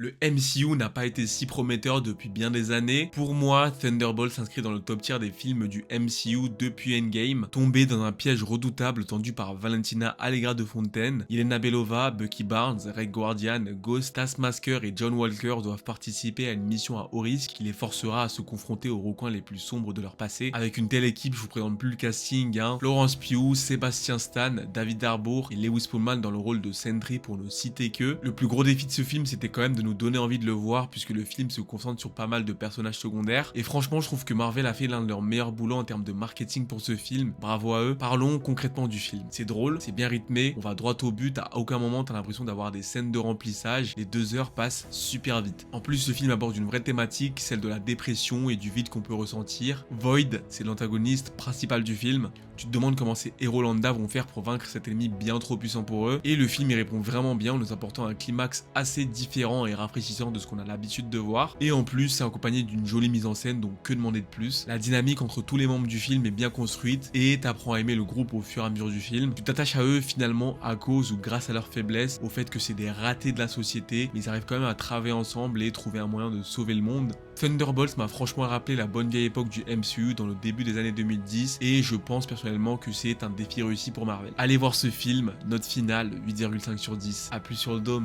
Le MCU n'a pas été si prometteur depuis bien des années. Pour moi, Thunderbolt s'inscrit dans le top tier des films du MCU depuis Endgame, tombé dans un piège redoutable tendu par Valentina Allegra de Fontaine. Yelena Belova, Bucky Barnes, Red Guardian, Ghost, Taskmasker et John Walker doivent participer à une mission à haut risque qui les forcera à se confronter aux recoins les plus sombres de leur passé. Avec une telle équipe, je vous présente plus le casting, Florence Pugh, Sébastien Stan, David Harbour et Lewis Pullman dans le rôle de Sentry pour ne citer que. Le plus gros défi de ce film, c'était quand même de nous donner envie de le voir puisque le film se concentre sur pas mal de personnages secondaires et franchement je trouve que Marvel a fait l'un de leurs meilleurs boulots en termes de marketing pour ce film, bravo à eux. Parlons concrètement du film. C'est drôle, c'est bien rythmé, on va droit au but, à aucun moment t'as l'impression d'avoir des scènes de remplissage, les 2 heures passent super vite. En plus ce film aborde une vraie thématique, celle de la dépression et du vide qu'on peut ressentir. Void, c'est l'antagoniste principal du film. Tu te demandes comment ces héros lambda vont faire pour vaincre cet ennemi bien trop puissant pour eux, et le film y répond vraiment bien en nous apportant un climax assez différent et rafraîchissant de ce qu'on a l'habitude de voir, et en plus c'est accompagné d'une jolie mise en scène, donc que demander de plus. La dynamique entre tous les membres du film est bien construite, et t'apprends à aimer le groupe au fur et à mesure du film. Tu t'attaches à eux finalement à cause ou grâce à leur faiblesse, au fait que c'est des ratés de la société, mais ils arrivent quand même à travailler ensemble et trouver un moyen de sauver le monde. Thunderbolts m'a franchement rappelé la bonne vieille époque du MCU dans le début des années 2010 et je pense personnellement que c'est un défi réussi pour Marvel. Allez voir ce film, note finale 8,5 sur 10. A plus sur le dôme.